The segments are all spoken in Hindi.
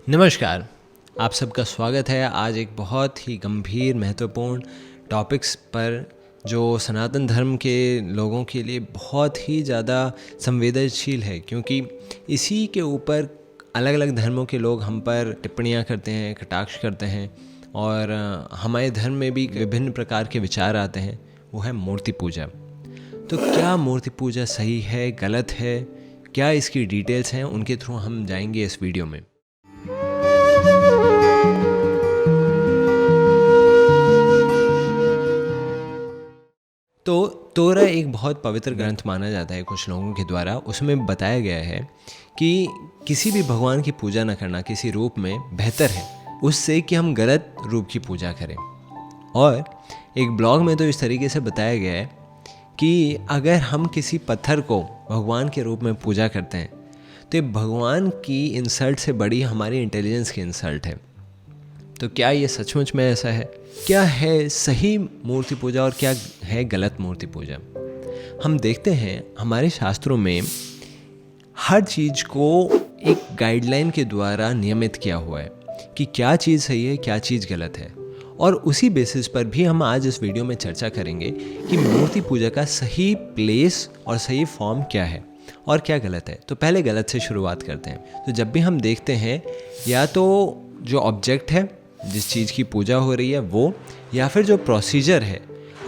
नमस्कार, आप सबका स्वागत है आज एक बहुत ही गंभीर महत्वपूर्ण टॉपिक्स पर जो सनातन धर्म के लोगों के लिए बहुत ही ज़्यादा संवेदनशील है, क्योंकि इसी के ऊपर अलग अलग धर्मों के लोग हम पर टिप्पणियां करते हैं, कटाक्ष करते हैं और हमारे धर्म में भी विभिन्न प्रकार के विचार आते हैं। वो है मूर्ति पूजा। तो क्या मूर्ति पूजा सही है, गलत है, क्या इसकी डिटेल्स हैं, उनके थ्रू हम जाएंगे इस वीडियो में। तो तोरा एक बहुत पवित्र ग्रंथ माना जाता है कुछ लोगों के द्वारा। उसमें बताया गया है कि किसी भी भगवान की पूजा न करना किसी रूप में बेहतर है उससे कि हम गलत रूप की पूजा करें। और एक ब्लॉग में तो इस तरीके से बताया गया है कि अगर हम किसी पत्थर को भगवान के रूप में पूजा करते हैं तो ये भगवान की इंसल्ट से बड़ी हमारी इंटेलिजेंस की इंसल्ट है। तो क्या ये सचमुच में ऐसा है? क्या है सही मूर्ति पूजा और क्या है गलत मूर्ति पूजा? हम देखते हैं हमारे शास्त्रों में हर चीज़ को एक गाइडलाइन के द्वारा नियमित किया हुआ है कि क्या चीज़ सही है, क्या चीज़ गलत है। और उसी बेसिस पर भी हम आज इस वीडियो में चर्चा करेंगे कि मूर्ति पूजा का सही प्लेस और सही फॉर्म क्या है और क्या गलत है। तो पहले गलत से शुरुआत करते हैं। तो जब भी हम देखते हैं या तो जो ऑब्जेक्ट है जिस चीज़ की पूजा हो रही है वो, या फिर जो प्रोसीजर है,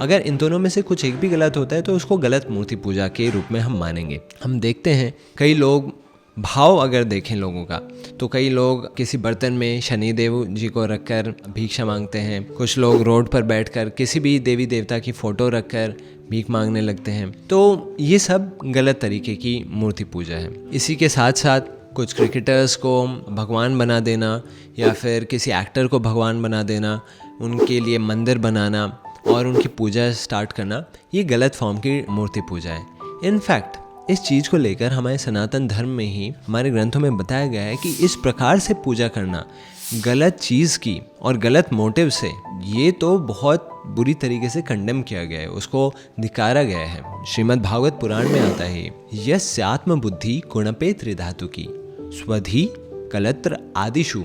अगर इन दोनों में से कुछ एक भी गलत होता है तो उसको गलत मूर्ति पूजा के रूप में हम मानेंगे। हम देखते हैं कई लोग भाव अगर देखें लोगों का तो कई लोग किसी बर्तन में शनिदेव जी को रखकर भिक्षा मांगते हैं। कुछ लोग रोड पर बैठकर किसी भी देवी देवता की फ़ोटो रखकर भीख मांगने लगते हैं। तो ये सब गलत तरीके की मूर्ति पूजा है। इसी के साथ साथ कुछ क्रिकेटर्स को भगवान बना देना या फिर किसी एक्टर को भगवान बना देना, उनके लिए मंदिर बनाना और उनकी पूजा स्टार्ट करना, ये गलत फॉर्म की मूर्ति पूजा है। इनफैक्ट इस चीज़ को लेकर हमारे सनातन धर्म में ही हमारे ग्रंथों में बताया गया है कि इस प्रकार से पूजा करना गलत चीज़ की और गलत मोटिव से, ये तो बहुत बुरी तरीके से कंडेम किया गया है, उसको धिक्कारा गया है। श्रीमद् भागवत पुराण में आता है यस्यात्म बुद्धि गुणपे त्रिधातु की स्वधि कलत्र आदिषु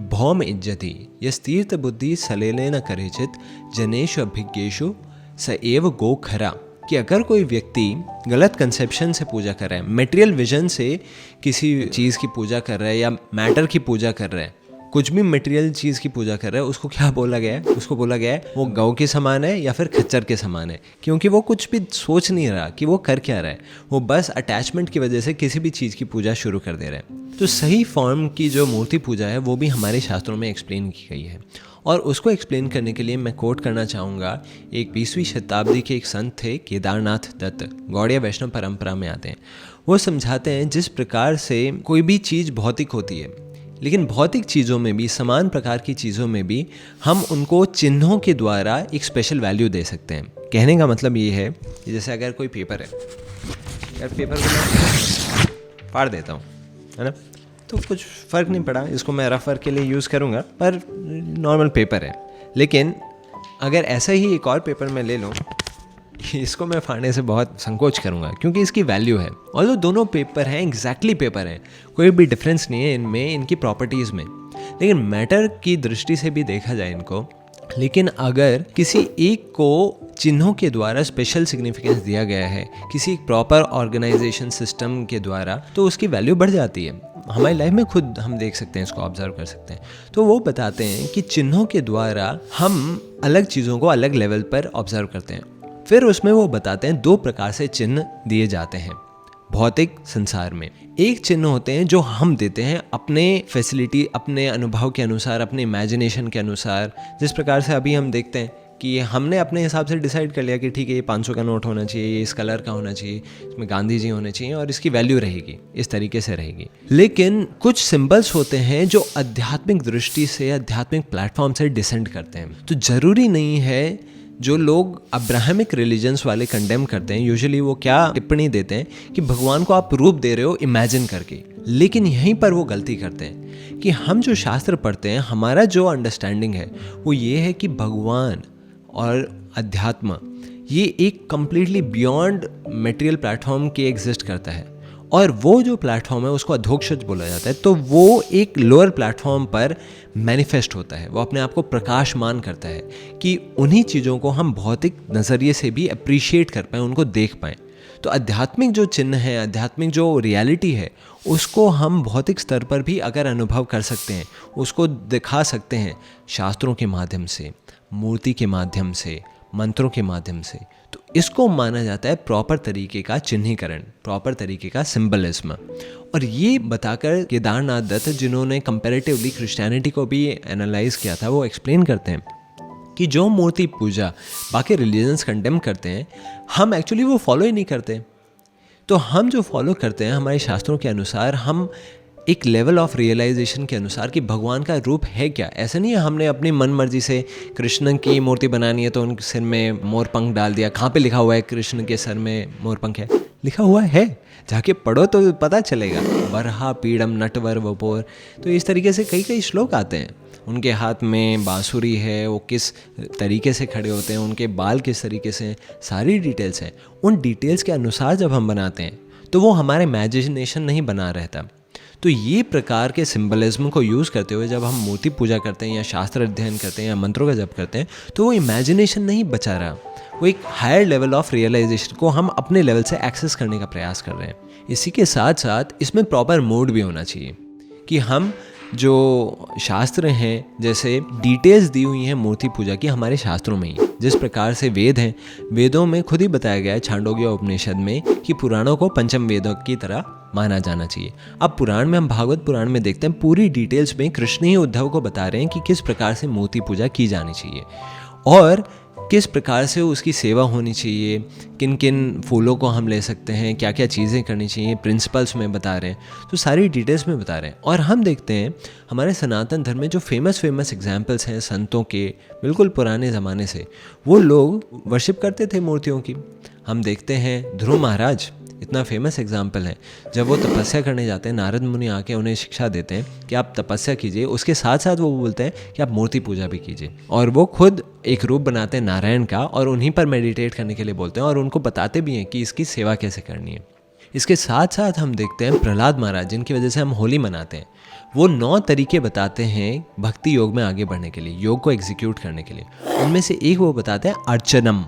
भौम इज्जति यस्तीर्थ बुद्धि सलेले न करेचित जनेषु अभिज्ञेषु स एव गो खरा। कि अगर कोई व्यक्ति गलत कंसेप्शन से पूजा कर रहा है, मटेरियल विजन से किसी चीज़ की पूजा कर रहा है या मैटर की पूजा कर रहा है, कुछ भी मटेरियल चीज़ की पूजा कर रहा है, उसको क्या बोला गया है? उसको बोला गया है वो गौ के समान है या फिर खच्चर के समान है, क्योंकि वो कुछ भी सोच नहीं रहा कि वो कर क्या रहा है। वो बस अटैचमेंट की वजह से किसी भी चीज़ की पूजा शुरू कर दे रहा है। तो सही फॉर्म की जो मूर्ति पूजा है वो भी हमारे शास्त्रों में एक्सप्लेन की गई है। और उसको एक्सप्लेन करने के लिए मैं कोट करना चाहूँगा, एक 20वीं शताब्दी के एक संत थे केदारनाथ दत्त, गौड़ीय वैष्णव परंपरा में आते हैं। वो समझाते हैं जिस प्रकार से कोई भी चीज़ भौतिक होती है, लेकिन भौतिक चीज़ों में भी, समान प्रकार की चीज़ों में भी हम उनको चिन्हों के द्वारा एक स्पेशल वैल्यू दे सकते हैं। कहने का मतलब ये है कि जैसे अगर कोई पेपर है, यार पेपर को मैं फाड़ देता हूँ, है ना, तो कुछ फ़र्क नहीं पड़ा, इसको मैं रफ वर्क के लिए यूज़ करूँगा, पर नॉर्मल पेपर है। लेकिन अगर ऐसा ही एक और पेपर मैं ले लूँ, इसको मैं फाड़ने से बहुत संकोच करूँगा क्योंकि इसकी वैल्यू है। और दोनों पेपर हैं, एग्जैक्टली पेपर हैं, कोई भी डिफरेंस नहीं है इनमें, इनकी प्रॉपर्टीज़ में। लेकिन मैटर की दृष्टि से भी देखा जाए इनको, लेकिन अगर किसी एक को चिन्हों के द्वारा स्पेशल सिग्निफिकेंस दिया गया है किसी प्रॉपर ऑर्गेनाइजेशन सिस्टम के द्वारा, तो उसकी वैल्यू बढ़ जाती है। हमारी लाइफ में खुद हम देख सकते हैं, इसको ऑब्जर्व कर सकते हैं। तो वो बताते हैं कि चिन्हों के द्वारा हम अलग चीज़ों को अलग लेवल पर ऑब्जर्व करते हैं। फिर उसमें वो बताते हैं 2 प्रकार से चिन्ह दिए जाते हैं भौतिक संसार में। एक चिन्ह होते हैं जो हम देते हैं अपने फैसिलिटी, अपने अनुभव के अनुसार, अपने इमेजिनेशन के अनुसार। जिस प्रकार से अभी हम देखते हैं कि हमने अपने हिसाब से डिसाइड कर लिया कि ठीक है ये 500 का नोट होना चाहिए, ये इस कलर का होना चाहिए, इसमें गांधी जी होने चाहिए और इसकी वैल्यू रहेगी, इस तरीके से रहेगी। लेकिन कुछ सिंबल्स होते हैं जो आध्यात्मिक दृष्टि से, आध्यात्मिक प्लेटफॉर्म से डिसेंड करते हैं। तो ज़रूरी नहीं है, जो लोग अब्राहमिक रिलीजन्स वाले कंडेम करते हैं, यूजुअली वो क्या टिप्पणी देते हैं कि भगवान को आप रूप दे रहे हो इमेजिन करके। लेकिन यहीं पर वो गलती करते हैं कि हम जो शास्त्र पढ़ते हैं, हमारा जो अंडरस्टैंडिंग है वो ये है कि भगवान और अध्यात्म ये एक कम्प्लीटली बियॉन्ड मटेरियल प्लेटफॉर्म के एग्जिस्ट करता है। और वो जो प्लेटफॉर्म है उसको अधोक्षज बोला जाता है। तो वो एक लोअर प्लेटफॉर्म पर मैनिफेस्ट होता है, वो अपने आप को प्रकाशमान करता है कि उन्हीं चीज़ों को हम भौतिक नज़रिए से भी अप्रिशिएट कर पाएँ, उनको देख पाएँ। तो आध्यात्मिक जो चिन्ह है, आध्यात्मिक जो रियलिटी है, उसको हम भौतिक स्तर पर भी अगर अनुभव कर सकते हैं, उसको दिखा सकते हैं शास्त्रों के माध्यम से, मूर्ति के माध्यम से, मंत्रों के माध्यम से, तो इसको माना जाता है प्रॉपर तरीके का चिन्हीकरण, प्रॉपर तरीके का सिंबलिज्म। और ये बताकर केदारनाथ दत्त, जिन्होंने कंपैरेटिवली क्रिश्चियनिटी को भी एनालाइज किया था, वो एक्सप्लेन करते हैं कि जो मूर्ति पूजा बाकी रिलीजन्स कंडेम करते हैं, हम एक्चुअली वो फॉलो ही नहीं करते। तो हम जो फॉलो करते हैं हमारे शास्त्रों के अनुसार, हम एक लेवल ऑफ रियलाइजेशन के अनुसार कि भगवान का रूप है क्या। ऐसा नहीं है हमने अपनी मन मर्जी से कृष्ण की मूर्ति बनानी है तो उनके सिर में मोर पंख डाल दिया। कहाँ पे लिखा हुआ है कृष्ण के सर में मोर पंख है? लिखा हुआ है, जाके पढ़ो तो पता चलेगा। बरहा पीड़म नटवर वपोर, तो इस तरीके से कई कई श्लोक आते हैं। उनके हाथ में बांसुरी है, वो किस तरीके से खड़े होते हैं, उनके बाल किस तरीके से हैं, सारी डिटेल्स हैं। उन डिटेल्स के अनुसार जब हम बनाते हैं तो वो हमारे इमेजिनेशन नहीं बना रहता। तो ये प्रकार के सिंबलिज्म को यूज़ करते हुए जब हम मूर्ति पूजा करते हैं या शास्त्र अध्ययन करते हैं या मंत्रों का जप करते हैं, तो वो इमेजिनेशन नहीं बचा रहा, वो एक हायर लेवल ऑफ रियलाइजेशन को हम अपने लेवल से एक्सेस करने का प्रयास कर रहे हैं। इसी के साथ साथ इसमें प्रॉपर मोड भी होना चाहिए कि हम जो शास्त्र हैं, जैसे डिटेल्स दी हुई हैं मूर्ति पूजा की हमारे शास्त्रों में ही, जिस प्रकार से वेद हैं, वेदों में खुद ही बताया गया है छांदोग्य उपनिषद में कि पुराणों को पंचम वेदों की तरह माना जाना चाहिए। अब पुराण में, हम भागवत पुराण में देखते हैं, पूरी डिटेल्स में कृष्ण ही उद्धव को बता रहे हैं कि किस प्रकार से मूर्ति पूजा की जानी चाहिए और किस प्रकार से उसकी सेवा होनी चाहिए, किन किन फूलों को हम ले सकते हैं, क्या क्या चीज़ें करनी चाहिए, प्रिंसिपल्स में बता रहे हैं, तो सारी डिटेल्स में बता रहे हैं। और हम देखते हैं हमारे सनातन धर्म में जो फेमस एग्जाम्पल्स हैं संतों के, बिल्कुल पुराने ज़माने से, वो लोग वर्शिप करते थे मूर्तियों की। हम देखते हैं ध्रुव महाराज इतना फेमस एग्जाम्पल है, जब वो तपस्या करने जाते हैं, नारद मुनि आके उन्हें शिक्षा देते हैं कि आप तपस्या कीजिए, उसके साथ साथ वो बोलते हैं कि आप मूर्ति पूजा भी कीजिए। और वो खुद एक रूप बनाते हैं नारायण का और उन्हीं पर मेडिटेट करने के लिए बोलते हैं और उनको बताते भी हैं कि इसकी सेवा कैसे करनी है। इसके साथ साथ हम देखते हैं प्रहलाद महाराज, जिनकी वजह से हम होली मनाते हैं, वो 9 तरीके बताते हैं भक्ति योग में आगे बढ़ने के लिए, योग को एग्जीक्यूट करने के लिए। उनमें से एक वो बताते हैं अर्चनम,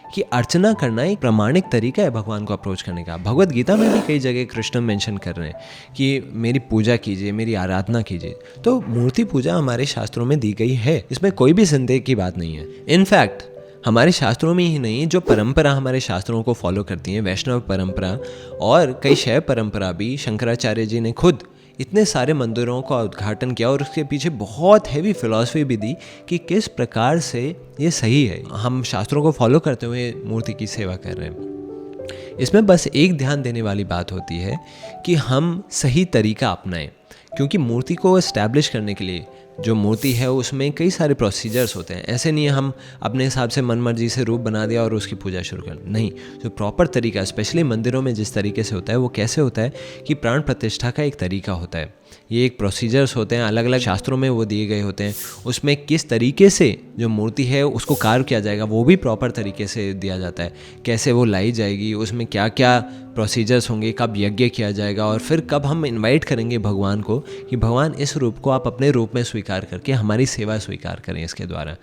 कि अर्चना करना एक प्रामाणिक तरीका है भगवान को अप्रोच करने का। भगवत गीता में भी कई जगह कृष्ण मेंशन कर रहे हैं कि मेरी पूजा कीजिए, मेरी आराधना कीजिए। तो मूर्ति पूजा हमारे शास्त्रों में दी गई है, इसमें कोई भी संदेह की बात नहीं है। इनफैक्ट हमारे शास्त्रों में ही नहीं, जो परंपरा हमारे शास्त्रों को फॉलो करती हैं, वैष्णव परंपरा और कई शैव परंपरा भी, शंकराचार्य जी ने खुद इतने सारे मंदिरों का उद्घाटन किया और उसके पीछे बहुत हैवी फिलॉसफी भी दी कि किस प्रकार से ये सही है, हम शास्त्रों को फॉलो करते हुए मूर्ति की सेवा कर रहे हैं। इसमें बस एक ध्यान देने वाली बात होती है कि हम सही तरीका अपनाएं, क्योंकि मूर्ति को एस्टैब्लिश करने के लिए जो मूर्ति है उसमें कई सारे प्रोसीजर्स होते हैं। ऐसे नहीं है हम अपने हिसाब से मन मर्जी से रूप बना दिया और उसकी पूजा शुरू कर, नहीं। जो प्रॉपर तरीका, स्पेशली मंदिरों में जिस तरीके से होता है, वो कैसे होता है कि प्राण प्रतिष्ठा का एक तरीका होता है, ये एक प्रोसीजर्स होते हैं, अलग अलग शास्त्रों में वो दिए गए होते हैं। उसमें किस तरीके से जो मूर्ति है उसको कार्य किया जाएगा वो भी प्रॉपर तरीके से दिया जाता है, कैसे वो लाई जाएगी, उसमें क्या क्या प्रोसीजर्स होंगे, कब यज्ञ किया जाएगा और फिर कब हम इनवाइट करेंगे भगवान को कि भगवान इस रूप को आप अपने रूप में स्वीकार करके हमारी सेवा स्वीकार करें इसके द्वारा।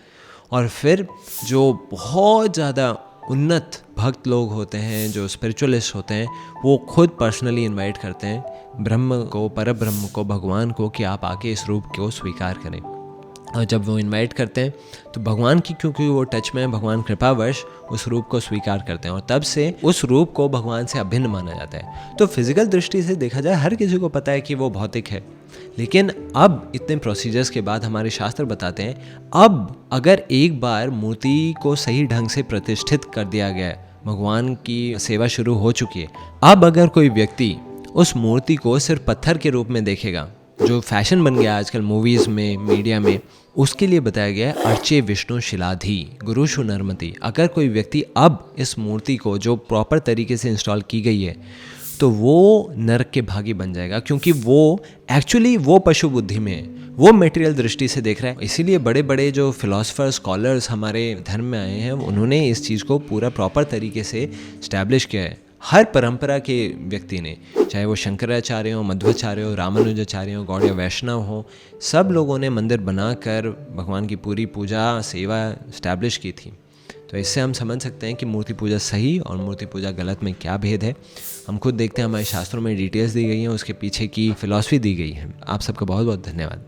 और फिर जो बहुत ज़्यादा उन्नत भक्त लोग होते हैं, जो स्पिरिचुअलिस्ट होते हैं, वो खुद पर्सनली इनवाइट करते हैं ब्रह्म को, पर ब्रह्म को, भगवान को कि आप आके इस रूप को स्वीकार करें। और जब वो इनवाइट करते हैं तो भगवान की, क्योंकि वो टच में, भगवान कृपावश उस रूप को स्वीकार करते हैं और तब से उस रूप को भगवान से अभिन्न माना जाता है। तो फिजिकल दृष्टि से देखा जाए हर किसी को पता है कि वो भौतिक है, लेकिन अब इतने प्रोसीजर्स के बाद हमारे शास्त्र बताते हैं अब अगर एक बार मूर्ति को सही ढंग से प्रतिष्ठित कर दिया गया है, भगवान की सेवा शुरू हो चुकी है, अब अगर कोई व्यक्ति उस मूर्ति को सिर्फ पत्थर के रूप में देखेगा, जो फैशन बन गया आजकल मूवीज़ में, मीडिया में, उसके लिए बताया गया है अर्चे विष्णु शिलाधि गुरुषु नर्मति। अगर कोई व्यक्ति अब इस मूर्ति को जो प्रॉपर तरीके से इंस्टॉल की गई है तो वो नरक के भागी बन जाएगा, क्योंकि वो एक्चुअली वो पशु बुद्धि में है, वो मटेरियल दृष्टि से देख रहा है। इसीलिए बड़े बड़े जो फिलोसफर स्कॉलर्स हमारे धर्म में आए हैं, उन्होंने इस चीज़ को पूरा प्रॉपर तरीके से इस्टेब्लिश किया है। हर परंपरा के व्यक्ति ने, चाहे वो शंकराचार्य हो, मध्वाचार्य हो, रामानुजाचार्य हो, गौड़ीय वैष्णव हो, सब लोगों ने मंदिर बनाकर भगवान की पूरी पूजा सेवा इस्टेब्लिश की थी। तो इससे हम समझ सकते हैं कि मूर्ति पूजा सही और मूर्ति पूजा गलत में क्या भेद है। हम खुद देखते हैं, हमारे शास्त्रों में डिटेल्स दी गई हैं, उसके पीछे की फ़िलॉसफी दी गई है। आप सबका बहुत बहुत धन्यवाद।